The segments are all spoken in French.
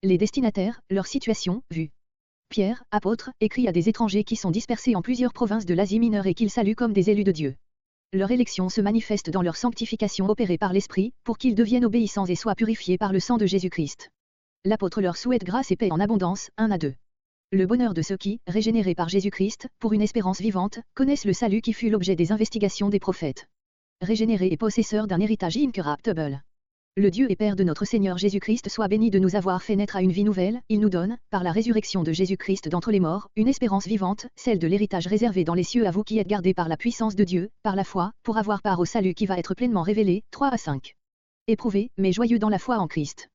Les destinataires, leur situation, vue. Pierre, apôtre, écrit à des étrangers qui sont dispersés en plusieurs provinces de l'Asie mineure et qu'il salue comme des élus de Dieu. Leur élection se manifeste dans leur sanctification opérée par l'Esprit, pour qu'ils deviennent obéissants et soient purifiés par le sang de Jésus-Christ. L'apôtre leur souhaite grâce et paix en abondance, 1 à 2. Le bonheur de ceux qui, régénérés par Jésus-Christ, pour une espérance vivante, connaissent le salut qui fut l'objet des investigations des prophètes. Régénérés et possesseurs d'un héritage incorruptible. Le Dieu et Père de notre Seigneur Jésus-Christ soit béni de nous avoir fait naître à une vie nouvelle, il nous donne, par la résurrection de Jésus-Christ d'entre les morts, une espérance vivante, celle de l'héritage réservé dans les cieux à vous qui êtes gardés par la puissance de Dieu, par la foi, pour avoir part au salut qui va être pleinement révélé, 3 à 5. Éprouvés, mais joyeux dans la foi en Christ.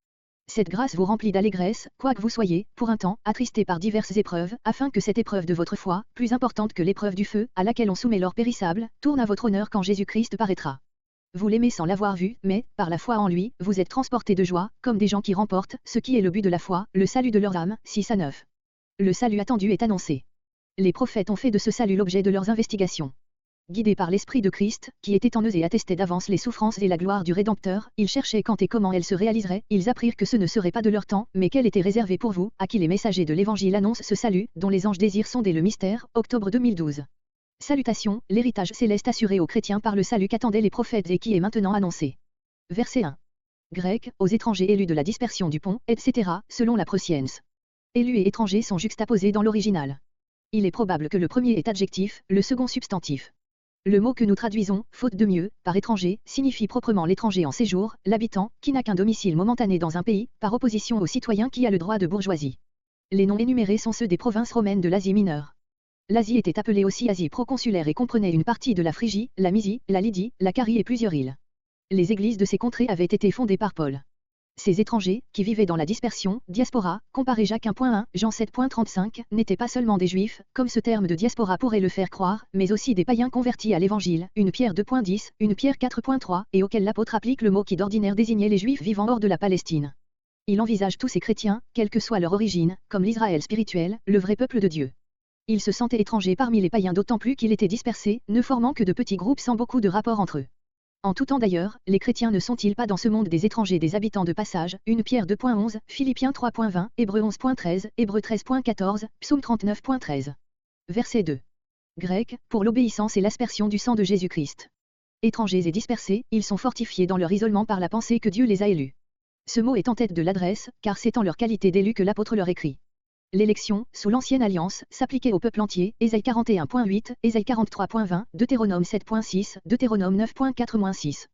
Cette grâce vous remplit d'allégresse, quoi que vous soyez, pour un temps, attristés par diverses épreuves, afin que cette épreuve de votre foi, plus importante que l'épreuve du feu, à laquelle on soumet l'or périssable, tourne à votre honneur quand Jésus-Christ paraîtra. Vous l'aimez sans l'avoir vu, mais, par la foi en lui, vous êtes transportés de joie, comme des gens qui remportent, ce qui est le but de la foi, le salut de leur âme, 6 à 9. Le salut attendu est annoncé. Les prophètes ont fait de ce salut l'objet de leurs investigations. Guidés par l'Esprit de Christ, qui était en eux et attestait d'avance les souffrances et la gloire du Rédempteur, ils cherchaient quand et comment elles se réaliseraient, ils apprirent que ce ne serait pas de leur temps, mais qu'elle était réservée pour vous, à qui les messagers de l'Évangile annoncent ce salut, dont les anges désirent sonder le mystère, octobre 2012. Salutations, l'héritage céleste assuré aux chrétiens par le salut qu'attendaient les prophètes et qui est maintenant annoncé. Verset 1. Grec, aux étrangers élus de la dispersion du pont, etc., selon la proscience. Élus et étrangers sont juxtaposés dans l'original. Il est probable que le premier est adjectif, le second substantif. Le mot que nous traduisons, faute de mieux, par étranger, signifie proprement l'étranger en séjour, l'habitant, qui n'a qu'un domicile momentané dans un pays, par opposition au citoyen qui a le droit de bourgeoisie. Les noms énumérés sont ceux des provinces romaines de l'Asie mineure. L'Asie était appelée aussi Asie proconsulaire et comprenait une partie de la Phrygie, la Mysie, la Lydie, la Carie et plusieurs îles. Les églises de ces contrées avaient été fondées par Paul. Ces étrangers, qui vivaient dans la dispersion, diaspora, comparé Jacques 1.1, Jean 7.35, n'étaient pas seulement des juifs, comme ce terme de diaspora pourrait le faire croire, mais aussi des païens convertis à l'Évangile, une Pierre 2.10, une Pierre 4.3, et auquel l'apôtre applique le mot qui d'ordinaire désignait les juifs vivant hors de la Palestine. Il envisage tous ces chrétiens, quelle que soit leur origine, comme l'Israël spirituel, le vrai peuple de Dieu. Ils se sentaient étrangers parmi les païens d'autant plus qu'ils étaient dispersés, ne formant que de petits groupes sans beaucoup de rapport entre eux. En tout temps d'ailleurs, les chrétiens ne sont-ils pas dans ce monde des étrangers des habitants de passage, 1 Pierre 2.11, Philippiens 3.20, Hébreux 11.13, Hébreux 13.14, Psaume 39.13. Verset 2. Grec, pour l'obéissance et l'aspersion du sang de Jésus-Christ. Étrangers et dispersés, ils sont fortifiés dans leur isolement par la pensée que Dieu les a élus. Ce mot est en tête de l'adresse, car c'est en leur qualité d'élus que l'apôtre leur écrit. L'élection, sous l'ancienne alliance, s'appliquait au peuple entier, Ésaïe 41.8, Ésaïe 43.20, Deutéronome 7.6, Deutéronome 9.4-6.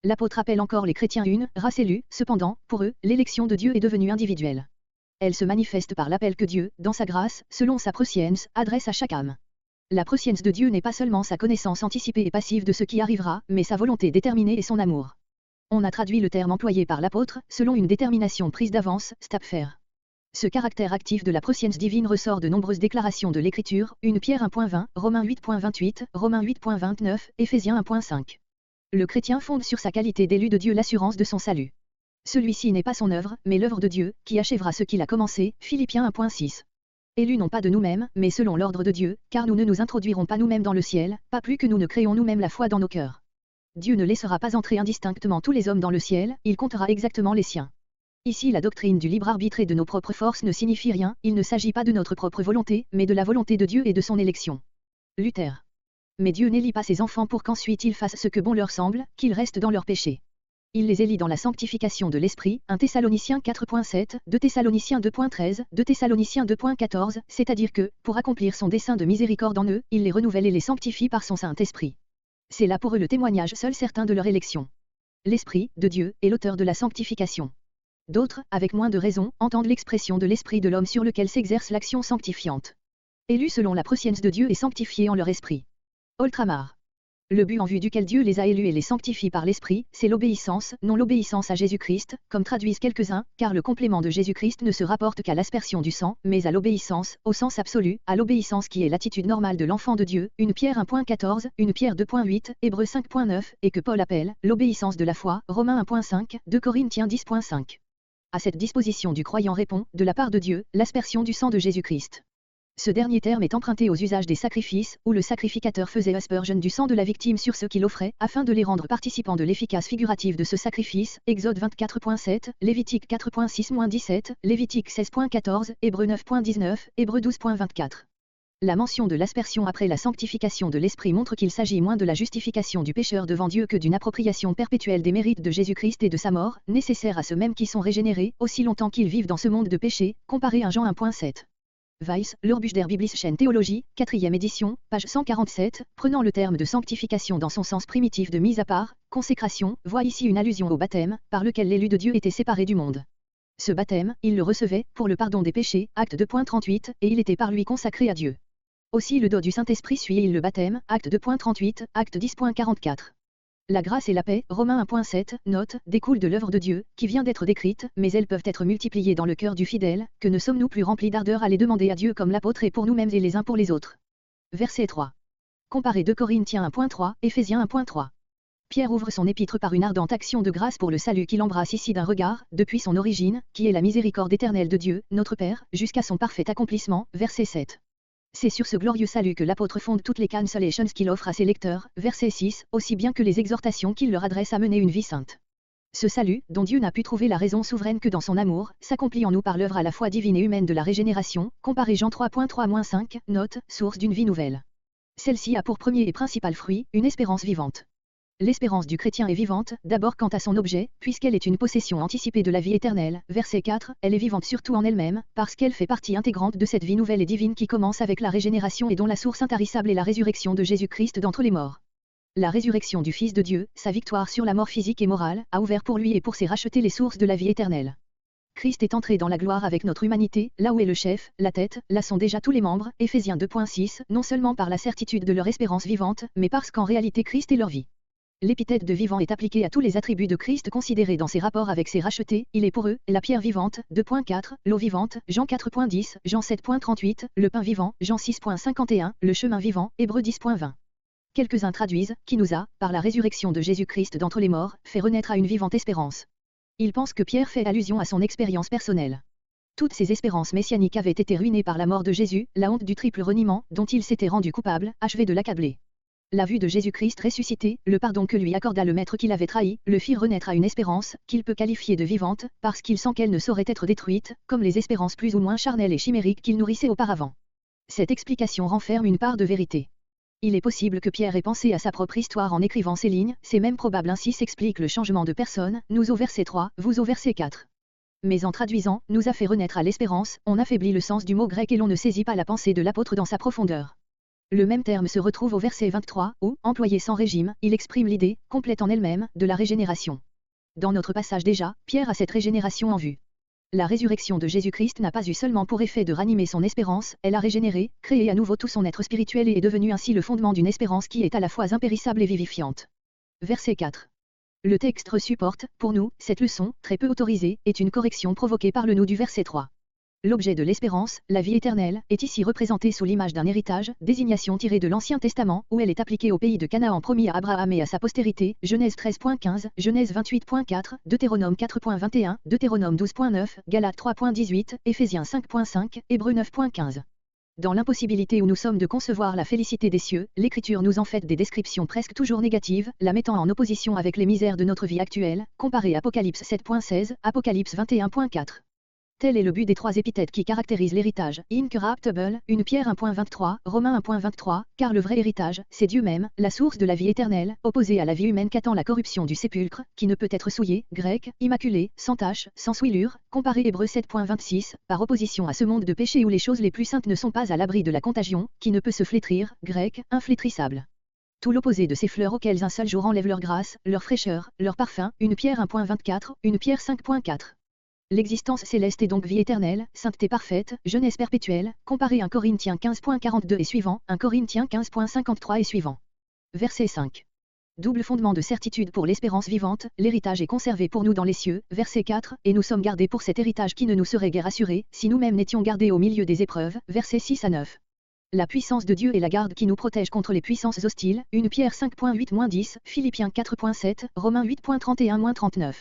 L'apôtre appelle encore les chrétiens une race élue, cependant, pour eux, l'élection de Dieu est devenue individuelle. Elle se manifeste par l'appel que Dieu, dans sa grâce, selon sa prescience, adresse à chaque âme. La prescience de Dieu n'est pas seulement sa connaissance anticipée et passive de ce qui arrivera, mais sa volonté déterminée et son amour. On a traduit le terme employé par l'apôtre, selon une détermination prise d'avance, stapfer. Ce caractère actif de la prescience divine ressort de nombreuses déclarations de l'Écriture, 1 Pierre 1.20, Romains 8.28, Romains 8.29, Éphésiens 1.5. Le chrétien fonde sur sa qualité d'élu de Dieu l'assurance de son salut. Celui-ci n'est pas son œuvre, mais l'œuvre de Dieu, qui achèvera ce qu'il a commencé, Philippiens 1.6. Élus non pas de nous-mêmes, mais selon l'ordre de Dieu, car nous ne nous introduirons pas nous-mêmes dans le ciel, pas plus que nous ne créons nous-mêmes la foi dans nos cœurs. Dieu ne laissera pas entrer indistinctement tous les hommes dans le ciel, il comptera exactement les siens. Ici la doctrine du libre arbitre et de nos propres forces ne signifie rien, il ne s'agit pas de notre propre volonté, mais de la volonté de Dieu et de son élection. Luther. Mais Dieu n'élit pas ses enfants pour qu'ensuite ils fassent ce que bon leur semble, qu'ils restent dans leur péché. Il les élit dans la sanctification de l'esprit, 1 Thessaloniciens 4.7, 2 Thessaloniciens 2.13, 2 Thessaloniciens 2.14, c'est-à-dire que, pour accomplir son dessein de miséricorde en eux, il les renouvelle et les sanctifie par son Saint-Esprit. C'est là pour eux le témoignage seul certain de leur élection. L'Esprit, de Dieu, est l'auteur de la sanctification. D'autres, avec moins de raison, entendent l'expression de l'esprit de l'homme sur lequel s'exerce l'action sanctifiante. Élus selon la prescience de Dieu et sanctifiés en leur esprit. Ultramar. Le but en vue duquel Dieu les a élus et les sanctifie par l'esprit, c'est l'obéissance, non l'obéissance à Jésus-Christ, comme traduisent quelques-uns, car le complément de Jésus-Christ ne se rapporte qu'à l'aspersion du sang, mais à l'obéissance, au sens absolu, à l'obéissance qui est l'attitude normale de l'enfant de Dieu, 1 Pierre 1.14, 1 Pierre 2.8, Hébreux 5.9, et que Paul appelle l'obéissance de la foi, Romains 1.5, 2 Corinthiens 10.5. À cette disposition du croyant répond, de la part de Dieu, l'aspersion du sang de Jésus-Christ. Ce dernier terme est emprunté aux usages des sacrifices, où le sacrificateur faisait aspersion du sang de la victime sur ceux qui l'offraient, afin de les rendre participants de l'efficace figurative de ce sacrifice. Exode 24.7, Lévitique 4.6-17, Lévitique 16.14, Hébreux 9.19, Hébreux 12.24. La mention de l'aspersion après la sanctification de l'Esprit montre qu'il s'agit moins de la justification du pécheur devant Dieu que d'une appropriation perpétuelle des mérites de Jésus-Christ et de sa mort, nécessaire à ceux mêmes qui sont régénérés, aussi longtemps qu'ils vivent dans ce monde de péché, comparé à Jean 1.7. Weiss, l'Urbus der Biblische Théologie, 4e édition, page 147, prenant le terme de sanctification dans son sens primitif de mise à part, consécration, voit ici une allusion au baptême, par lequel l'élu de Dieu était séparé du monde. Ce baptême, il le recevait, pour le pardon des péchés, acte 2.38, et il était par lui consacré à Dieu. Aussi le don du Saint-Esprit suit-il le baptême, acte 2.38, acte 10.44. La grâce et la paix, Romains 1.7, note, découlent de l'œuvre de Dieu, qui vient d'être décrite, mais elles peuvent être multipliées dans le cœur du fidèle, que ne sommes-nous plus remplis d'ardeur à les demander à Dieu comme l'apôtre est pour nous-mêmes et les uns pour les autres. Verset 3. Comparez 2 Corinthiens 1.3, Éphésiens 1.3. Pierre ouvre son épître par une ardente action de grâce pour le salut qu'il embrasse ici d'un regard, depuis son origine, qui est la miséricorde éternelle de Dieu, notre Père, jusqu'à son parfait accomplissement, verset 7. C'est sur ce glorieux salut que l'apôtre fonde toutes les consolations qu'il offre à ses lecteurs, verset 6, aussi bien que les exhortations qu'il leur adresse à mener une vie sainte. Ce salut, dont Dieu n'a pu trouver la raison souveraine que dans son amour, s'accomplit en nous par l'œuvre à la fois divine et humaine de la régénération, comparé Jean 3.3-5, note, source d'une vie nouvelle. Celle-ci a pour premier et principal fruit, une espérance vivante. L'espérance du chrétien est vivante, d'abord quant à son objet, puisqu'elle est une possession anticipée de la vie éternelle. Verset 4, elle est vivante surtout en elle-même, parce qu'elle fait partie intégrante de cette vie nouvelle et divine qui commence avec la régénération et dont la source intarissable est la résurrection de Jésus-Christ d'entre les morts. La résurrection du Fils de Dieu, sa victoire sur la mort physique et morale, a ouvert pour lui et pour ses rachetés les sources de la vie éternelle. Christ est entré dans la gloire avec notre humanité, là où est le chef, la tête, là sont déjà tous les membres, Éphésiens 2.6, non seulement par la certitude de leur espérance vivante, mais parce qu'en réalité Christ est leur vie. L'épithète de vivant est appliquée à tous les attributs de Christ considérés dans ses rapports avec ses rachetés, il est pour eux, la pierre vivante, 2.4, l'eau vivante, Jean 4.10, Jean 7.38, le pain vivant, Jean 6.51, le chemin vivant, Hébreux 10.20. Quelques-uns traduisent, qui nous a, par la résurrection de Jésus-Christ d'entre les morts, fait renaître à une vivante espérance. Ils pensent que Pierre fait allusion à son expérience personnelle. Toutes ces espérances messianiques avaient été ruinées par la mort de Jésus, la honte du triple reniement, dont il s'était rendu coupable, achevé de l'accabler. La vue de Jésus-Christ ressuscité, le pardon que lui accorda le maître qui l'avait trahi, le fit renaître à une espérance, qu'il peut qualifier de vivante, parce qu'il sent qu'elle ne saurait être détruite, comme les espérances plus ou moins charnelles et chimériques qu'il nourrissait auparavant. Cette explication renferme une part de vérité. Il est possible que Pierre ait pensé à sa propre histoire en écrivant ces lignes, c'est même probable, ainsi s'explique le changement de personne, nous au verset 3, vous au verset 4. Mais en traduisant, nous a fait renaître à l'espérance, on affaiblit le sens du mot grec et l'on ne saisit pas la pensée de l'apôtre dans sa profondeur. Le même terme se retrouve au verset 23, où, employé sans régime, il exprime l'idée, complète en elle-même, de la régénération. Dans notre passage déjà, Pierre a cette régénération en vue. La résurrection de Jésus-Christ n'a pas eu seulement pour effet de ranimer son espérance, elle a régénéré, créé à nouveau tout son être spirituel et est devenu ainsi le fondement d'une espérance qui est à la fois impérissable et vivifiante. Verset 4. Le texte supporte, pour nous, cette leçon, très peu autorisée, est une correction provoquée par le nous du verset 3. L'objet de l'espérance, la vie éternelle, est ici représenté sous l'image d'un héritage, désignation tirée de l'Ancien Testament, où elle est appliquée au pays de Canaan promis à Abraham et à sa postérité, Genèse 13.15, Genèse 28.4, Deutéronome 4.21, Deutéronome 12.9, Galates 3.18, Éphésiens 5.5, Hébreux 9.15. Dans l'impossibilité où nous sommes de concevoir la félicité des cieux, l'Écriture nous en fait des descriptions presque toujours négatives, la mettant en opposition avec les misères de notre vie actuelle, comparé Apocalypse 7.16, Apocalypse 21.4. Tel est le but des trois épithètes qui caractérisent l'héritage, incorruptible, une pierre 1.23, Romains 1.23, car le vrai héritage, c'est Dieu même, la source de la vie éternelle, opposée à la vie humaine qu'attend la corruption du sépulcre, qui ne peut être souillé, grec, immaculé, sans tache, sans souillure, comparé Hébreux 7.26, par opposition à ce monde de péché où les choses les plus saintes ne sont pas à l'abri de la contagion, qui ne peut se flétrir, grec, inflétrissable. Tout l'opposé de ces fleurs auxquelles un seul jour enlève leur grâce, leur fraîcheur, leur parfum, une pierre 1.24, une pierre 5.4. L'existence céleste est donc vie éternelle, sainteté parfaite, jeunesse perpétuelle, comparé 1 Corinthiens 15.42 et suivant, 1 Corinthiens 15.53 et suivant. Verset 5. Double fondement de certitude pour l'espérance vivante, l'héritage est conservé pour nous dans les cieux, verset 4, et nous sommes gardés pour cet héritage qui ne nous serait guère assuré, si nous-mêmes n'étions gardés au milieu des épreuves, versets 6 à 9. La puissance de Dieu est la garde qui nous protège contre les puissances hostiles, 1 Pierre 5.8-10, Philippiens 4.7, Romains 8.31-39.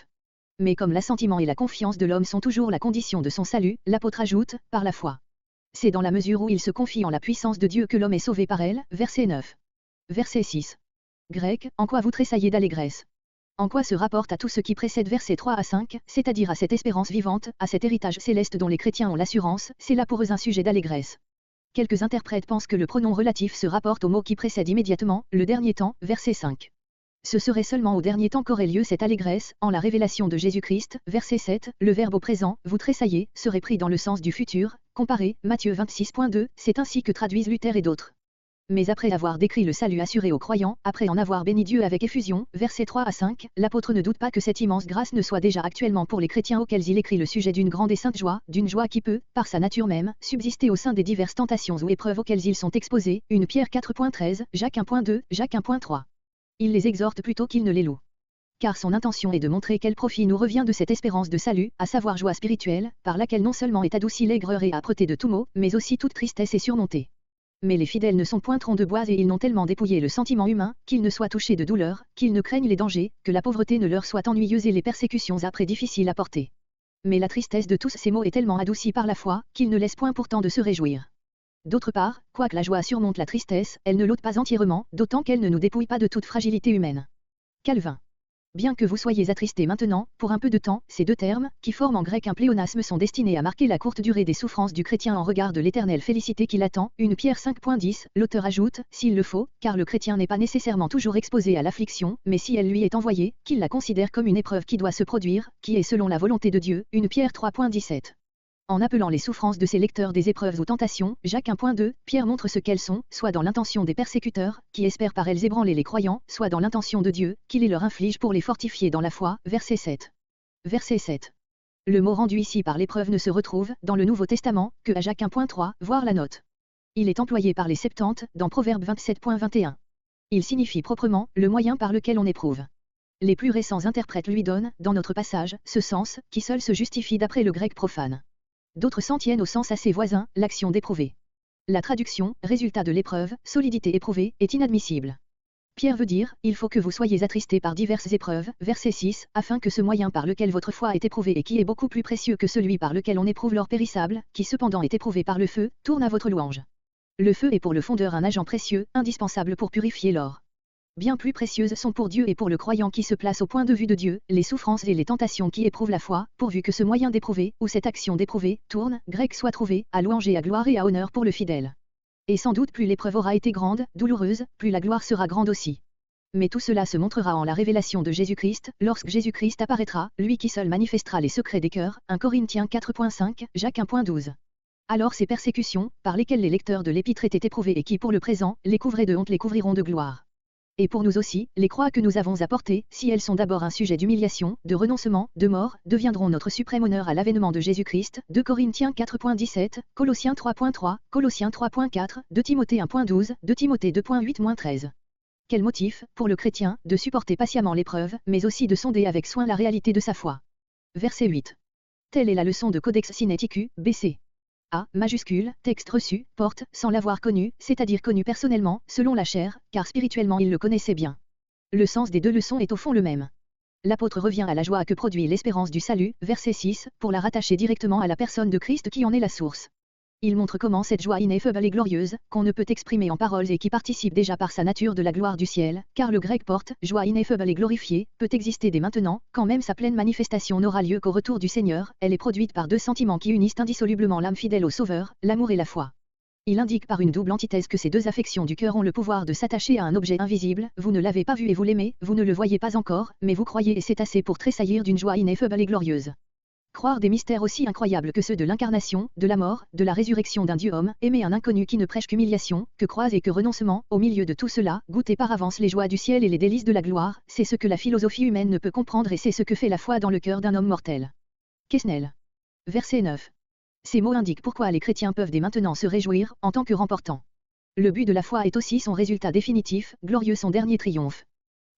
Mais comme l'assentiment et la confiance de l'homme sont toujours la condition de son salut, l'apôtre ajoute, par la foi. C'est dans la mesure où il se confie en la puissance de Dieu que l'homme est sauvé par elle. Verset 9. Verset 6. Grec, en quoi vous tressaillez d'allégresse? En quoi se rapporte à tout ce qui précède versets 3 à 5, c'est-à-dire à cette espérance vivante, à cet héritage céleste dont les chrétiens ont l'assurance, c'est là pour eux un sujet d'allégresse. Quelques interprètes pensent que le pronom relatif se rapporte au mot qui précède immédiatement, le dernier temps, verset 5. Ce serait seulement au dernier temps qu'aurait lieu cette allégresse, en la révélation de Jésus-Christ, verset 7, le verbe au présent, vous tressaillez, serait pris dans le sens du futur, comparé, Matthieu 26.2, c'est ainsi que traduisent Luther et d'autres. Mais après avoir décrit le salut assuré aux croyants, après en avoir béni Dieu avec effusion, versets 3 à 5, l'apôtre ne doute pas que cette immense grâce ne soit déjà actuellement pour les chrétiens auxquels il écrit le sujet d'une grande et sainte joie, d'une joie qui peut, par sa nature même, subsister au sein des diverses tentations ou épreuves auxquelles ils sont exposés, 1 Pierre 4.13, Jacques 1.2, Jacques 1.3. Il les exhorte plutôt qu'il ne les loue. Car son intention est de montrer quel profit nous revient de cette espérance de salut, à savoir joie spirituelle, par laquelle non seulement est adoucie l'aigreur et âpreté de tout mot, mais aussi toute tristesse est surmontée. Mais les fidèles ne sont point troncs de bois et ils n'ont tellement dépouillé le sentiment humain, qu'ils ne soient touchés de douleur, qu'ils ne craignent les dangers, que la pauvreté ne leur soit ennuyeuse et les persécutions après difficiles à porter. Mais la tristesse de tous ces maux est tellement adoucie par la foi, qu'ils ne laissent point pourtant de se réjouir. D'autre part, quoique la joie surmonte la tristesse, elle ne l'ôte pas entièrement, d'autant qu'elle ne nous dépouille pas de toute fragilité humaine. Calvin. Bien que vous soyez attristés maintenant, pour un peu de temps, ces deux termes, qui forment en grec un pléonasme sont destinés à marquer la courte durée des souffrances du chrétien en regard de l'éternelle félicité qui l'attend. 1 Pierre 5.10, l'auteur ajoute, s'il le faut, car le chrétien n'est pas nécessairement toujours exposé à l'affliction, mais si elle lui est envoyée, qu'il la considère comme une épreuve qui doit se produire, qui est selon la volonté de Dieu. 1 Pierre 3.17. En appelant les souffrances de ses lecteurs des épreuves ou tentations, Jacques 1.2, Pierre montre ce qu'elles sont, soit dans l'intention des persécuteurs, qui espèrent par elles ébranler les croyants, soit dans l'intention de Dieu, qui les leur inflige pour les fortifier dans la foi. Verset 7. Verset 7. Le mot rendu ici par l'épreuve ne se retrouve, dans le Nouveau Testament, que à Jacques 1.3, voir la note. Il est employé par les Septante, dans Proverbe 27.21. Il signifie proprement, le moyen par lequel on éprouve. Les plus récents interprètes lui donnent, dans notre passage, ce sens, qui seul se justifie d'après le grec profane. D'autres s'en tiennent au sens assez voisin, l'action d'éprouver. La traduction, résultat de l'épreuve, solidité éprouvée, est inadmissible. Pierre veut dire, il faut que vous soyez attristés par diverses épreuves, verset 6, afin que ce moyen par lequel votre foi est éprouvée et qui est beaucoup plus précieux que celui par lequel on éprouve l'or périssable, qui cependant est éprouvé par le feu, tourne à votre louange. Le feu est pour le fondeur un agent précieux, indispensable pour purifier l'or. Bien plus précieuses sont pour Dieu et pour le croyant qui se place au point de vue de Dieu, les souffrances et les tentations qui éprouvent la foi, pourvu que ce moyen d'éprouver, ou cette action d'éprouver, tourne, grec soit trouvé, à louange et à gloire et à honneur pour le fidèle. Et sans doute plus l'épreuve aura été grande, douloureuse, plus la gloire sera grande aussi. Mais tout cela se montrera en la révélation de Jésus-Christ, lorsque Jésus-Christ apparaîtra, lui qui seul manifestera les secrets des cœurs, 1 Corinthiens 4.5, Jacques 1.12. Alors ces persécutions, par lesquelles les lecteurs de l'épître étaient éprouvés et qui pour le présent, les couvraient de honte les couvriront de gloire. Et pour nous aussi, les croix que nous avons apportées, si elles sont d'abord un sujet d'humiliation, de renoncement, de mort, deviendront notre suprême honneur à l'avènement de Jésus-Christ. 2 Corinthiens 4.17, Colossiens 3.3, Colossiens 3.4, 2 Timothée 1.12, 2 Timothée 2.8-13. Quel motif, pour le chrétien, de supporter patiemment l'épreuve, mais aussi de sonder avec soin la réalité de sa foi. Verset 8. Telle est la leçon de Codex Sinaiticus, BC. A, majuscule, texte reçu, porte, sans l'avoir connu, c'est-à-dire connu personnellement, selon la chair, car spirituellement il le connaissait bien. Le sens des deux leçons est au fond le même. L'apôtre revient à la joie que produit l'espérance du salut, verset 6, pour la rattacher directement à la personne de Christ qui en est la source. Il montre comment cette joie ineffable et glorieuse, qu'on ne peut exprimer en paroles et qui participe déjà par sa nature de la gloire du ciel, car le grec porte, joie ineffable et glorifiée, peut exister dès maintenant, quand même sa pleine manifestation n'aura lieu qu'au retour du Seigneur, elle est produite par deux sentiments qui unissent indissolublement l'âme fidèle au Sauveur, l'amour et la foi. Il indique par une double antithèse que ces deux affections du cœur ont le pouvoir de s'attacher à un objet invisible, vous ne l'avez pas vu et vous l'aimez, vous ne le voyez pas encore, mais vous croyez et c'est assez pour tressaillir d'une joie ineffable et glorieuse. Croire des mystères aussi incroyables que ceux de l'incarnation, de la mort, de la résurrection d'un Dieu-homme, aimer un inconnu qui ne prêche qu'humiliation, que croise et que renoncement, au milieu de tout cela, goûter par avance les joies du ciel et les délices de la gloire, c'est ce que la philosophie humaine ne peut comprendre et c'est ce que fait la foi dans le cœur d'un homme mortel. Quesnel. Verset 9. Ces mots indiquent pourquoi les chrétiens peuvent dès maintenant se réjouir, en tant que remportants. Le but de la foi est aussi son résultat définitif, glorieux son dernier triomphe.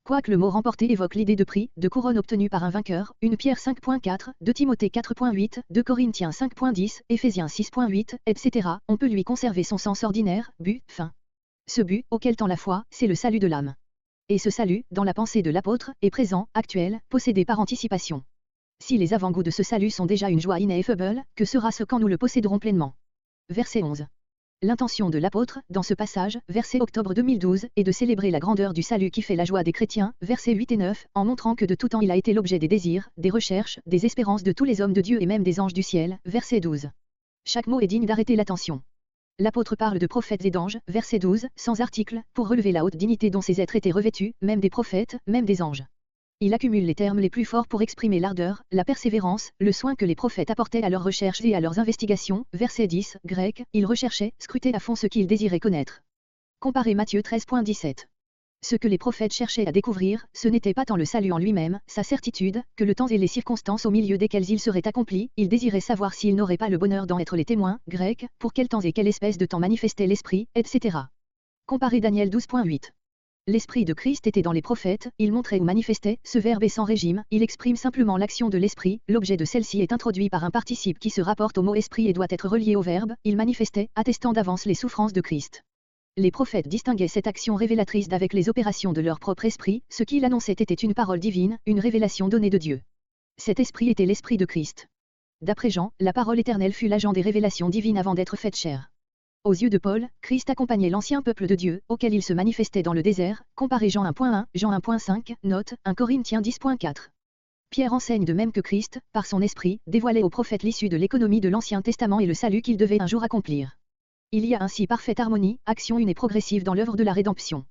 Quoique le mot remporté évoque l'idée de prix, de couronne obtenue par un vainqueur, 1 Pierre 5.4, 2 Timothée 4.8, 2 Corinthiens 5.10, Éphésiens 6.8, etc., on peut lui conserver son sens ordinaire, but, fin. Ce but, auquel tend la foi, c'est le salut de l'âme. Et ce salut, dans la pensée de l'apôtre, est présent, actuel, possédé par anticipation. Si les avant-goûts de ce salut sont déjà une joie ineffable, que sera-ce quand nous le posséderons pleinement? Verset 11. L'intention de l'apôtre, dans ce passage, verset octobre 2012, est de célébrer la grandeur du salut qui fait la joie des chrétiens, versets 8 et 9, en montrant que de tout temps il a été l'objet des désirs, des recherches, des espérances de tous les hommes de Dieu et même des anges du ciel, verset 12. Chaque mot est digne d'arrêter l'attention. L'apôtre parle de prophètes et d'anges, verset 12, sans article, pour relever la haute dignité dont ces êtres étaient revêtus, même des prophètes, même des anges. Il accumule les termes les plus forts pour exprimer l'ardeur, la persévérance, le soin que les prophètes apportaient à leurs recherches et à leurs investigations. Verset 10, grec, ils recherchaient, scrutaient à fond ce qu'ils désiraient connaître. Comparez Matthieu 13.17. Ce que les prophètes cherchaient à découvrir, ce n'était pas tant le salut en lui-même, sa certitude, que le temps et les circonstances au milieu desquelles il serait accompli, ils désiraient savoir s'ils n'auraient pas le bonheur d'en être les témoins, grec, pour quel temps et quelle espèce de temps manifestait l'Esprit, etc. Comparez Daniel 12.8. L'Esprit de Christ était dans les prophètes, il montrait ou manifestait, ce verbe est sans régime, il exprime simplement l'action de l'Esprit, l'objet de celle-ci est introduit par un participe qui se rapporte au mot Esprit et doit être relié au verbe, il manifestait, attestant d'avance les souffrances de Christ. Les prophètes distinguaient cette action révélatrice d'avec les opérations de leur propre esprit, ce qu'il annonçait était une parole divine, une révélation donnée de Dieu. Cet esprit était l'Esprit de Christ. D'après Jean, la parole éternelle fut l'agent des révélations divines avant d'être faite chair. Aux yeux de Paul, Christ accompagnait l'ancien peuple de Dieu, auquel il se manifestait dans le désert, comparez Jean 1.1, Jean 1.5, note, 1 Corinthiens 10.4. Pierre enseigne de même que Christ, par son esprit, dévoilait aux prophètes l'issue de l'économie de l'Ancien Testament et le salut qu'il devait un jour accomplir. Il y a ainsi parfaite harmonie, action une et progressive dans l'œuvre de la rédemption.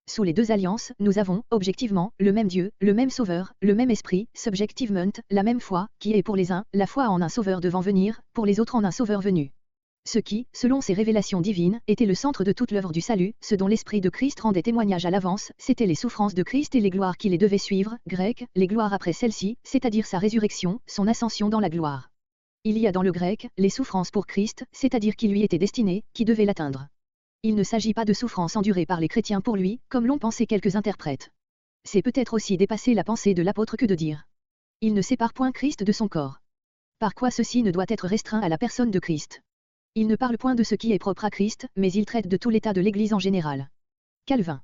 Sous les deux alliances, nous avons, objectivement, le même Dieu, le même Sauveur, le même Esprit, subjectivement, la même foi, qui est pour les uns, la foi en un Sauveur devant venir, pour les autres en un Sauveur venu. Ce qui, selon ces révélations divines, était le centre de toute l'œuvre du salut, ce dont l'Esprit de Christ rendait témoignage à l'avance, c'étaient les souffrances de Christ et les gloires qui les devaient suivre, grec, les gloires après celles-ci, c'est-à-dire sa résurrection, son ascension dans la gloire. Il y a dans le grec, les souffrances pour Christ, c'est-à-dire qui lui étaient destinées, qui devaient l'atteindre. Il ne s'agit pas de souffrances endurées par les chrétiens pour lui, comme l'ont pensé quelques interprètes. C'est peut-être aussi dépasser la pensée de l'apôtre que de dire. Il ne sépare point Christ de son corps. Par quoi ceci ne doit être restreint à la personne de Christ. Il ne parle point de ce qui est propre à Christ, mais il traite de tout l'état de l'Église en général. Calvin.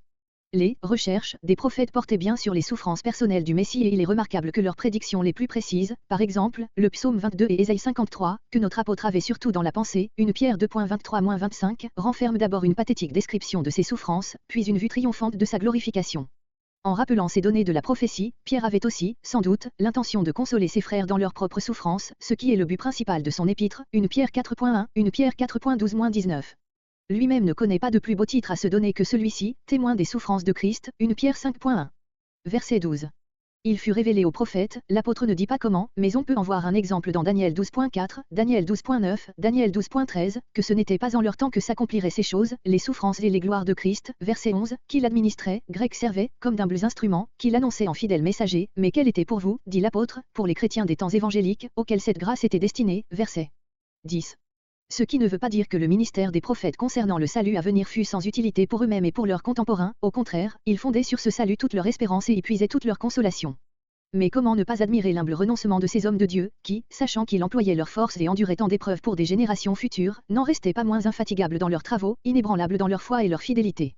Les recherches des prophètes portaient bien sur les souffrances personnelles du Messie et il est remarquable que leurs prédictions les plus précises, par exemple, le psaume 22 et Ésaïe 53, que notre apôtre avait surtout dans la pensée, une Pierre 2.23-25, renferment d'abord une pathétique description de ses souffrances, puis une vue triomphante de sa glorification. En rappelant ces données de la prophétie, Pierre avait aussi, sans doute, l'intention de consoler ses frères dans leurs propres souffrances, ce qui est le but principal de son épître, une Pierre 4.1, une Pierre 4.12-19. Lui-même ne connaît pas de plus beau titre à se donner que celui-ci, témoin des souffrances de Christ, une Pierre 5.1. Verset 12. Il fut révélé au prophète, l'apôtre ne dit pas comment, mais on peut en voir un exemple dans Daniel 12.4, Daniel 12.9, Daniel 12.13, que ce n'était pas en leur temps que s'accompliraient ces choses, les souffrances et les gloires de Christ, verset 11, qu'il administrait, grec servait, comme d'humbles instruments, qu'il annonçait en fidèles messagers, mais quelle était pour vous, dit l'apôtre, pour les chrétiens des temps évangéliques, auxquels cette grâce était destinée, verset 10. Ce qui ne veut pas dire que le ministère des prophètes concernant le salut à venir fut sans utilité pour eux-mêmes et pour leurs contemporains, au contraire, ils fondaient sur ce salut toute leur espérance et y puisaient toute leur consolation. Mais comment ne pas admirer l'humble renoncement de ces hommes de Dieu, qui, sachant qu'ils employaient leurs forces et enduraient tant d'épreuves pour des générations futures, n'en restaient pas moins infatigables dans leurs travaux, inébranlables dans leur foi et leur fidélité.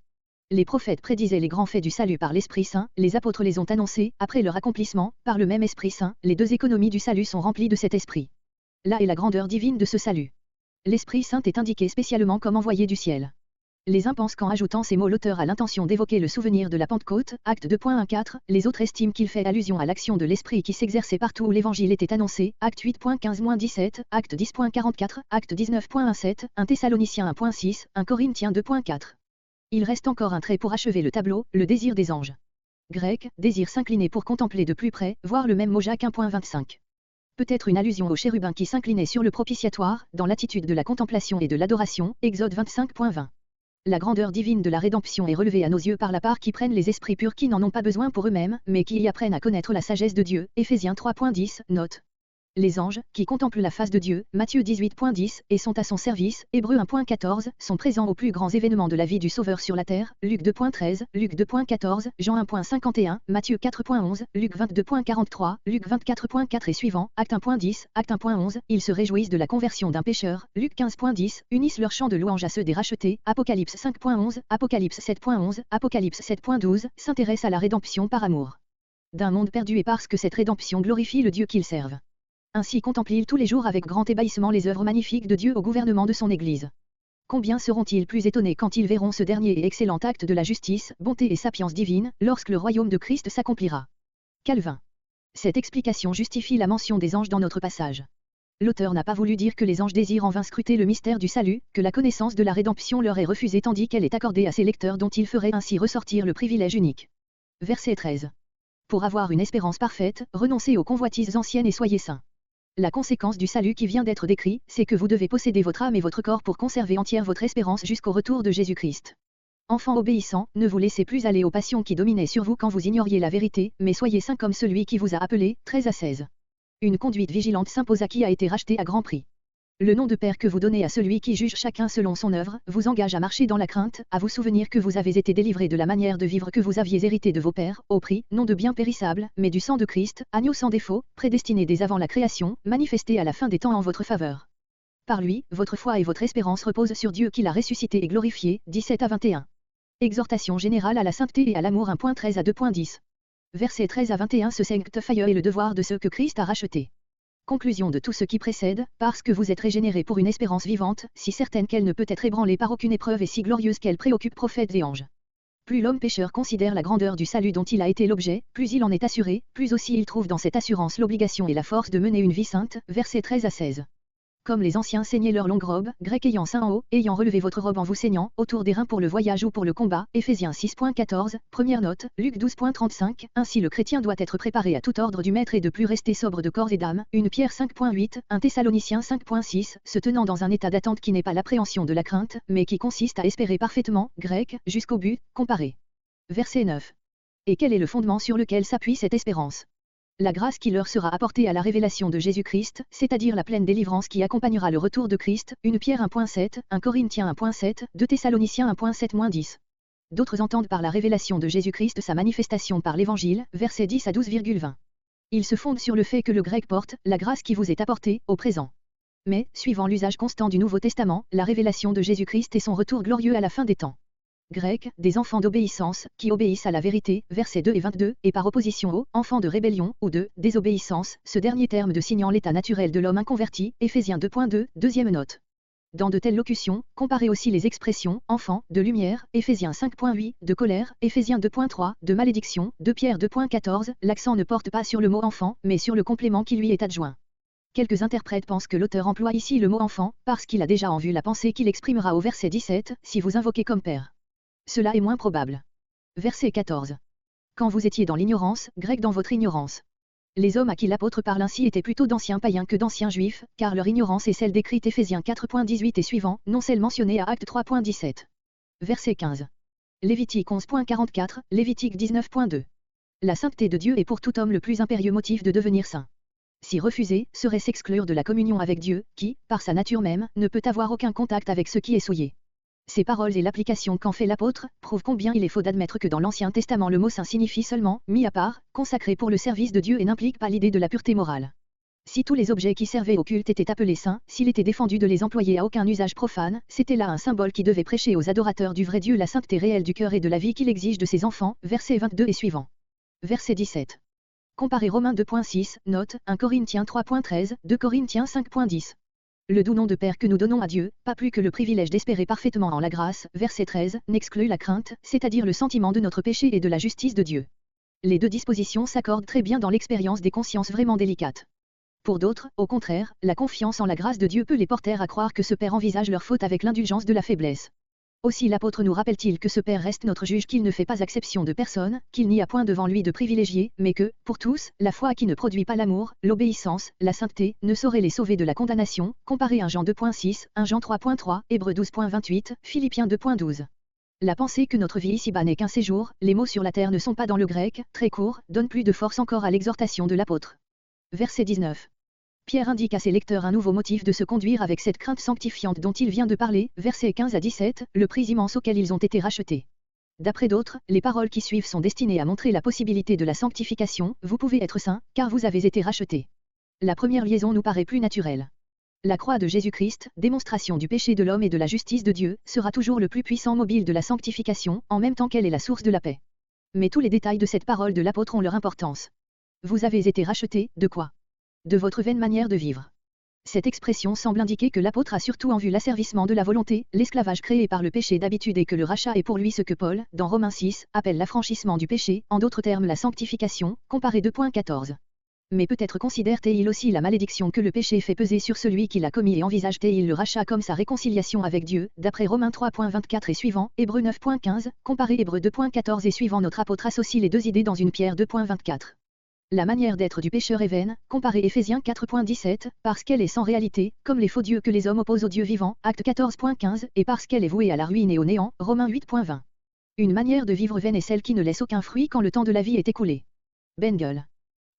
Les prophètes prédisaient les grands faits du salut par l'Esprit Saint, les apôtres les ont annoncés, après leur accomplissement, par le même Esprit Saint, les deux économies du salut sont remplies de cet esprit. Là est la grandeur divine de ce salut. L'Esprit Saint est indiqué spécialement comme envoyé du ciel. Les uns pensent qu'en ajoutant ces mots l'auteur a l'intention d'évoquer le souvenir de la Pentecôte, acte 2.14, les autres estiment qu'il fait allusion à l'action de l'Esprit qui s'exerçait partout où l'Évangile était annoncé, acte 8.15-17, acte 10.44, acte 19.17, 1 Thessaloniciens 1.6, 1 Corinthiens 2.4. Il reste encore un trait pour achever le tableau, le désir des anges. Grec, désir s'incliner pour contempler de plus près, voir le même mot Jacques 1.25. Peut-être une allusion aux chérubins qui s'inclinaient sur le propitiatoire, dans l'attitude de la contemplation et de l'adoration, Exode 25.20. La grandeur divine de la rédemption est relevée à nos yeux par la part qui prennent les esprits purs qui n'en ont pas besoin pour eux-mêmes, mais qui y apprennent à connaître la sagesse de Dieu, Éphésiens 3.10, note. Les anges, qui contemplent la face de Dieu, Matthieu 18.10, et sont à son service, Hébreux 1.14, sont présents aux plus grands événements de la vie du Sauveur sur la terre, Luc 2.13, Luc 2.14, Jean 1.51, Matthieu 4.11, Luc 22.43, Luc 24.4 et suivants, Acte 1.10, Acte 1.11, ils se réjouissent de la conversion d'un pécheur, Luc 15.10, unissent leur chant de louange à ceux des rachetés, Apocalypse 5.11, Apocalypse 7.11, Apocalypse 7.12, s'intéressent à la rédemption par amour d'un monde perdu et parce que cette rédemption glorifie le Dieu qu'ils servent. Ainsi contemple-t-il tous les jours avec grand ébahissement les œuvres magnifiques de Dieu au gouvernement de son Église. Combien seront-ils plus étonnés quand ils verront ce dernier et excellent acte de la justice, bonté et sapience divine, lorsque le royaume de Christ s'accomplira. Calvin. Cette explication justifie la mention des anges dans notre passage. L'auteur n'a pas voulu dire que les anges désirent en vain scruter le mystère du salut, que la connaissance de la rédemption leur est refusée tandis qu'elle est accordée à ses lecteurs dont il ferait ainsi ressortir le privilège unique. Verset 13. Pour avoir une espérance parfaite, renoncez aux convoitises anciennes et soyez saints. La conséquence du salut qui vient d'être décrit, c'est que vous devez posséder votre âme et votre corps pour conserver entière votre espérance jusqu'au retour de Jésus-Christ. Enfants obéissants, ne vous laissez plus aller aux passions qui dominaient sur vous quand vous ignoriez la vérité, mais soyez saints comme celui qui vous a appelé, 13 à 16. Une conduite vigilante s'impose à qui a été racheté à grand prix. Le nom de Père que vous donnez à celui qui juge chacun selon son œuvre, vous engage à marcher dans la crainte, à vous souvenir que vous avez été délivrés de la manière de vivre que vous aviez hérité de vos pères, au prix, non de biens périssables, mais du sang de Christ, agneau sans défaut, prédestiné dès avant la création, manifesté à la fin des temps en votre faveur. Par lui, votre foi et votre espérance reposent sur Dieu qui l'a ressuscité et glorifié, 17 à 21. Exhortation générale à la sainteté et à l'amour 1.13 à 2.10. Versets 13 à 21. Ce sanctifier est le devoir de ceux que Christ a rachetés. Conclusion de tout ce qui précède, parce que vous êtes régénérés pour une espérance vivante, si certaine qu'elle ne peut être ébranlée par aucune épreuve et si glorieuse qu'elle préoccupe prophètes et anges. Plus l'homme pécheur considère la grandeur du salut dont il a été l'objet, plus il en est assuré, plus aussi il trouve dans cette assurance l'obligation et la force de mener une vie sainte, versets 13 à 16. Comme les anciens ceignaient leur longue robe, grec ayant sein en haut, ayant relevé votre robe en vous saignant, autour des reins pour le voyage ou pour le combat, Éphésiens 6.14, première note, Luc 12.35, ainsi le chrétien doit être préparé à tout ordre du maître et de plus rester sobre de corps et d'âme, 1 Pierre 5.8, 1 Thessaloniciens 5.6, se tenant dans un état d'attente qui n'est pas l'appréhension de la crainte, mais qui consiste à espérer parfaitement, grec, jusqu'au but, comparé. Verset 9. Et quel est le fondement sur lequel s'appuie cette espérance ? La grâce qui leur sera apportée à la révélation de Jésus-Christ, c'est-à-dire la pleine délivrance qui accompagnera le retour de Christ, 1 Pierre 1.7, 1 Corinthiens 1.7, 2 Thessaloniciens 1.7-10. D'autres entendent par la révélation de Jésus-Christ sa manifestation par l'Évangile, versets 10 à 12,20. Ils se fondent sur le fait que le grec porte, la grâce qui vous est apportée, au présent. Mais, suivant l'usage constant du Nouveau Testament, la révélation de Jésus-Christ et son retour glorieux à la fin des temps. Grec, des enfants d'obéissance, qui obéissent à la vérité, versets 2 et 22, et par opposition aux enfants de rébellion, ou de désobéissance, ce dernier terme de signant l'état naturel de l'homme inconverti, Éphésiens 2.2, deuxième note. Dans de telles locutions, comparez aussi les expressions enfants, de lumière, Éphésiens 5.8, de colère, Éphésiens 2.3, de malédiction, 2 Pierre 2.14, l'accent ne porte pas sur le mot enfant, mais sur le complément qui lui est adjoint. Quelques interprètes pensent que l'auteur emploie ici le mot enfant, parce qu'il a déjà en vue la pensée qu'il exprimera au verset 17, si vous invoquez comme Père. Cela est moins probable. Verset 14. Quand vous étiez dans l'ignorance, grec dans votre ignorance. Les hommes à qui l'apôtre parle ainsi étaient plutôt d'anciens païens que d'anciens juifs, car leur ignorance est celle décrite Éphésiens 4.18 et suivant, non celle mentionnée à Actes 3.17. Verset 15. Lévitique 11.44, Lévitique 19.2. La sainteté de Dieu est pour tout homme le plus impérieux motif de devenir saint. S'y refuser, serait s'exclure de la communion avec Dieu, qui, par sa nature même, ne peut avoir aucun contact avec ce qui est souillé. Ces paroles et l'application qu'en fait l'apôtre, prouvent combien il est faux d'admettre que dans l'Ancien Testament le mot saint signifie seulement, mis à part, consacré pour le service de Dieu et n'implique pas l'idée de la pureté morale. Si tous les objets qui servaient au culte étaient appelés saints, s'il était défendu de les employer à aucun usage profane, c'était là un symbole qui devait prêcher aux adorateurs du vrai Dieu la sainteté réelle du cœur et de la vie qu'il exige de ses enfants, versets 22 et suivants. Verset 17. Comparez Romains 2.6, note, 1 Corinthiens 3.13, 2 Corinthiens 5.10. Le doux nom de Père que nous donnons à Dieu, pas plus que le privilège d'espérer parfaitement en la grâce, verset 13, n'exclut la crainte, c'est-à-dire le sentiment de notre péché et de la justice de Dieu. Les deux dispositions s'accordent très bien dans l'expérience des consciences vraiment délicates. Pour d'autres, au contraire, la confiance en la grâce de Dieu peut les porter à croire que ce Père envisage leur faute avec l'indulgence de la faiblesse. Aussi l'apôtre nous rappelle-t-il que ce Père reste notre juge, qu'il ne fait pas exception de personne, qu'il n'y a point devant lui de privilégiés, mais que, pour tous, la foi qui ne produit pas l'amour, l'obéissance, la sainteté, ne saurait les sauver de la condamnation, comparez 1 Jean 2.6, 1 Jean 3.3, Hébreux 12.28, Philippiens 2.12. La pensée que notre vie ici-bas n'est qu'un séjour, les mots sur la terre ne sont pas dans le grec, très court, donne plus de force encore à l'exhortation de l'apôtre. Verset 19. Pierre indique à ses lecteurs un nouveau motif de se conduire avec cette crainte sanctifiante dont il vient de parler, versets 15 à 17, le prix immense auquel ils ont été rachetés. D'après d'autres, les paroles qui suivent sont destinées à montrer la possibilité de la sanctification, vous pouvez être saints, car vous avez été rachetés. La première liaison nous paraît plus naturelle. La croix de Jésus-Christ, démonstration du péché de l'homme et de la justice de Dieu, sera toujours le plus puissant mobile de la sanctification, en même temps qu'elle est la source de la paix. Mais tous les détails de cette parole de l'apôtre ont leur importance. Vous avez été rachetés, de quoi ? de votre vaine manière de vivre. Cette expression semble indiquer que l'apôtre a surtout en vue l'asservissement de la volonté, l'esclavage créé par le péché d'habitude et que le rachat est pour lui ce que Paul, dans Romains 6, appelle l'affranchissement du péché, en d'autres termes la sanctification, comparé 2.14. Mais peut-être considère-t-il aussi la malédiction que le péché fait peser sur celui qui l'a commis et envisage-t-il le rachat comme sa réconciliation avec Dieu, d'après Romains 3.24 et suivant, Hébreux 9.15, comparé Hébreux 2.14 et suivant notre apôtre associe les deux idées dans une Pierre 2.24. La manière d'être du pécheur est vaine, comparé Éphésiens 4.17, parce qu'elle est sans réalité, comme les faux dieux que les hommes opposent aux dieux vivants, Acte 14.15, et parce qu'elle est vouée à la ruine et au néant, Romains 8.20. Une manière de vivre vaine est celle qui ne laisse aucun fruit quand le temps de la vie est écoulé. Bengel.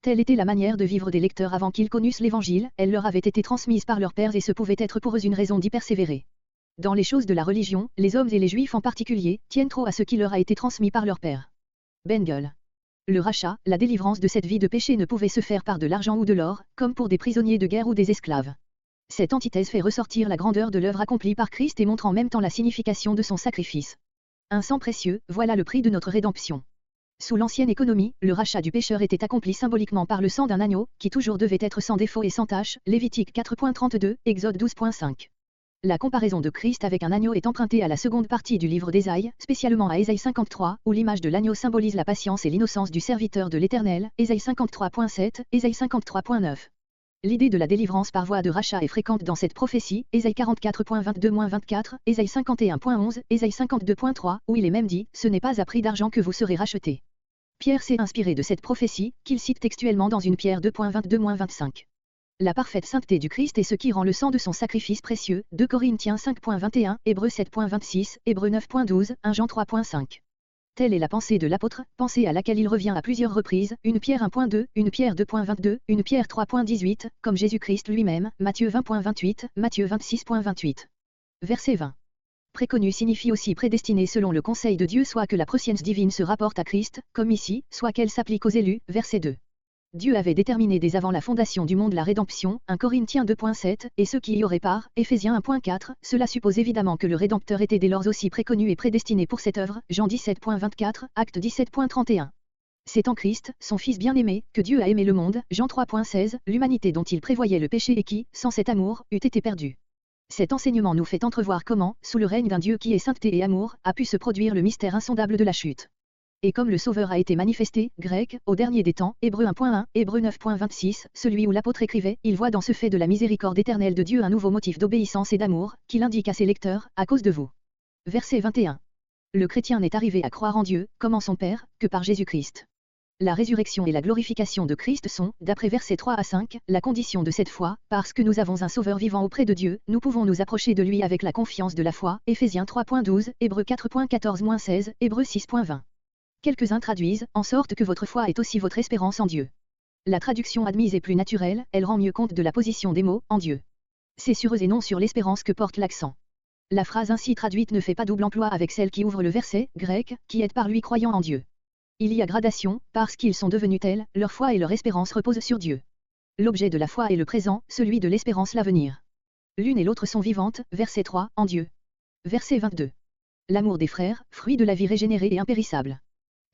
Telle était la manière de vivre des lecteurs avant qu'ils connussent l'Évangile, elle leur avait été transmise par leurs pères et ce pouvait être pour eux une raison d'y persévérer. Dans les choses de la religion, les hommes et les juifs en particulier, tiennent trop à ce qui leur a été transmis par leurs pères. Bengel. Le rachat, la délivrance de cette vie de péché ne pouvait se faire par de l'argent ou de l'or, comme pour des prisonniers de guerre ou des esclaves. Cette antithèse fait ressortir la grandeur de l'œuvre accomplie par Christ et montre en même temps la signification de son sacrifice. Un sang précieux, voilà le prix de notre rédemption. Sous l'ancienne économie, le rachat du pécheur était accompli symboliquement par le sang d'un agneau, qui toujours devait être sans défaut et sans tache, Lévitique 4.32, Exode 12.5. La comparaison de Christ avec un agneau est empruntée à la seconde partie du livre d'Ésaïe, spécialement à Ésaïe 53, où l'image de l'agneau symbolise la patience et l'innocence du serviteur de l'Éternel, Ésaïe 53.7, Ésaïe 53.9. L'idée de la délivrance par voie de rachat est fréquente dans cette prophétie, Ésaïe 44.22-24, Ésaïe 51.11, Ésaïe 52.3, où il est même dit, ce n'est pas à prix d'argent que vous serez rachetés. Pierre s'est inspiré de cette prophétie, qu'il cite textuellement dans une Pierre 2.22-25. La parfaite sainteté du Christ est ce qui rend le sang de son sacrifice précieux, 2 Corinthiens 5.21, Hébreux 7.26, Hébreux 9.12, 1 Jean 3.5. Telle est la pensée de l'apôtre, pensée à laquelle il revient à plusieurs reprises, une Pierre 1.2, une Pierre 2.22, une Pierre 3.18, comme Jésus-Christ lui-même, Matthieu 20.28, Matthieu 26.28. Verset 20. Préconnu signifie aussi prédestiné selon le conseil de Dieu, soit que la prescience divine se rapporte à Christ, comme ici, soit qu'elle s'applique aux élus, verset 2. Dieu avait déterminé dès avant la fondation du monde la rédemption, 1 Corinthiens 2.7, et ceux qui y auraient part, Éphésiens 1.4, cela suppose évidemment que le Rédempteur était dès lors aussi préconnu et prédestiné pour cette œuvre, Jean 17.24, Acte 17.31. C'est en Christ, son Fils bien-aimé, que Dieu a aimé le monde, Jean 3.16, l'humanité dont il prévoyait le péché et qui, sans cet amour, eût été perdue. Cet enseignement nous fait entrevoir comment, sous le règne d'un Dieu qui est sainteté et amour, a pu se produire le mystère insondable de la chute. Et comme le Sauveur a été manifesté, grec, au dernier des temps, Hébreux 1.1, Hébreux 9.26, celui où l'apôtre écrivait, il voit dans ce fait de la miséricorde éternelle de Dieu un nouveau motif d'obéissance et d'amour, qu'il indique à ses lecteurs, à cause de vous. Verset 21. Le chrétien n'est arrivé à croire en Dieu, comme en son Père, que par Jésus-Christ. La résurrection et la glorification de Christ sont, d'après versets 3 à 5, la condition de cette foi, parce que nous avons un Sauveur vivant auprès de Dieu, nous pouvons nous approcher de lui avec la confiance de la foi, Éphésiens 3.12, Hébreux 4.14-16, Hébreux 6.20. Quelques-uns traduisent, en sorte que votre foi est aussi votre espérance en Dieu. La traduction admise est plus naturelle, elle rend mieux compte de la position des mots, en Dieu. C'est sur eux et non sur l'espérance que porte l'accent. La phrase ainsi traduite ne fait pas double emploi avec celle qui ouvre le verset, grec, qui est par lui croyant en Dieu. Il y a gradation, parce qu'ils sont devenus tels, leur foi et leur espérance reposent sur Dieu. L'objet de la foi est le présent, celui de l'espérance l'avenir. L'une et l'autre sont vivantes, verset 3, en Dieu. Verset 22. L'amour des frères, fruit de la vie régénérée et impérissable.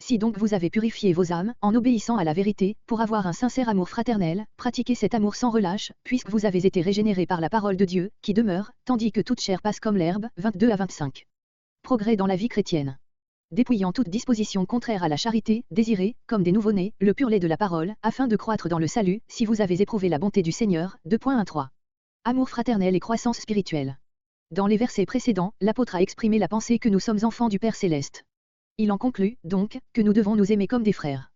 Si donc vous avez purifié vos âmes, en obéissant à la vérité, pour avoir un sincère amour fraternel, pratiquez cet amour sans relâche, puisque vous avez été régénérés par la parole de Dieu, qui demeure, tandis que toute chair passe comme l'herbe, 22 à 25. Progrès dans la vie chrétienne. Dépouillant toute disposition contraire à la charité, désirez, comme des nouveau-nés, le pur lait de la parole, afin de croître dans le salut, si vous avez éprouvé la bonté du Seigneur, 2.13. Amour fraternel et croissance spirituelle. Dans les versets précédents, l'apôtre a exprimé la pensée que nous sommes enfants du Père Céleste. Il en conclut, donc, que nous devons nous aimer comme des frères.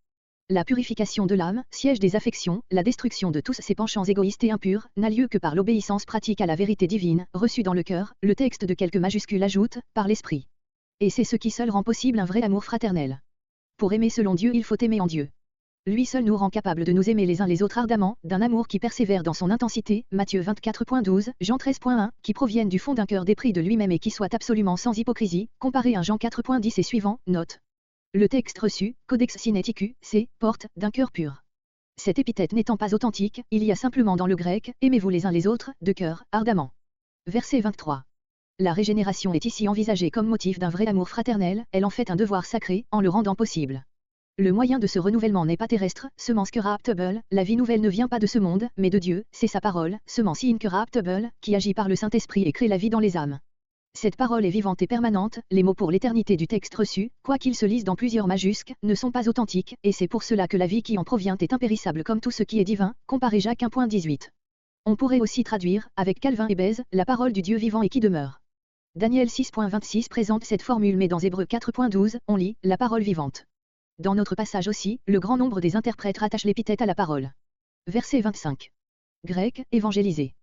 La purification de l'âme, siège des affections, la destruction de tous ces penchants égoïstes et impurs, n'a lieu que par l'obéissance pratique à la vérité divine, reçue dans le cœur, le texte de quelques majuscules ajoute, par l'esprit. Et c'est ce qui seul rend possible un vrai amour fraternel. Pour aimer selon Dieu, il faut aimer en Dieu. Lui seul nous rend capables de nous aimer les uns les autres ardemment, d'un amour qui persévère dans son intensité, Matthieu 24.12, Jean 13.1, qui proviennent du fond d'un cœur dépris de lui-même et qui soit absolument sans hypocrisie, comparé à Jean 4.10 et suivant, note. Le texte reçu, Codex Sinaiticus, c'est, porte, d'un cœur pur. Cette épithète n'étant pas authentique, il y a simplement dans le grec, aimez-vous les uns les autres, de cœur, ardemment. Verset 23. La régénération est ici envisagée comme motif d'un vrai amour fraternel, elle en fait un devoir sacré, en le rendant possible. Le moyen de ce renouvellement n'est pas terrestre, semence corruptible, la vie nouvelle ne vient pas de ce monde, mais de Dieu, c'est sa parole, semence incorruptible, qui agit par le Saint-Esprit et crée la vie dans les âmes. Cette parole est vivante et permanente, les mots pour l'éternité du texte reçu, quoiqu'ils se lisent dans plusieurs majusques, ne sont pas authentiques, et c'est pour cela que la vie qui en provient est impérissable comme tout ce qui est divin, comparé Jacques 1.18. On pourrait aussi traduire, avec Calvin et Bèze, la parole du Dieu vivant et qui demeure. Daniel 6.26 présente cette formule mais dans Hébreux 4.12, on lit, la parole vivante. Dans notre passage aussi, le grand nombre des interprètes rattachent l'épithète à la parole. Verset 25. Grec, évangélisé.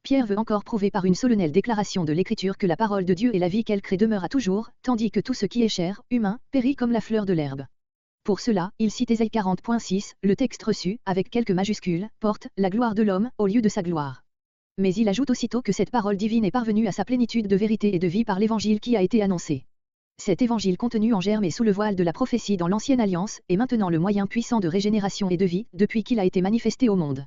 Pierre veut encore prouver par une solennelle déclaration de l'Écriture que la parole de Dieu et la vie qu'elle crée demeure à toujours, tandis que tout ce qui est chair, humain, périt comme la fleur de l'herbe. Pour cela, il cite Ésaïe 40.6, le texte reçu, avec quelques majuscules, porte la gloire de l'homme au lieu de sa gloire. Mais il ajoute aussitôt que cette parole divine est parvenue à sa plénitude de vérité et de vie par l'évangile qui a été annoncé. Cet évangile contenu en germe et sous le voile de la prophétie dans l'Ancienne Alliance, est maintenant le moyen puissant de régénération et de vie, depuis qu'il a été manifesté au monde.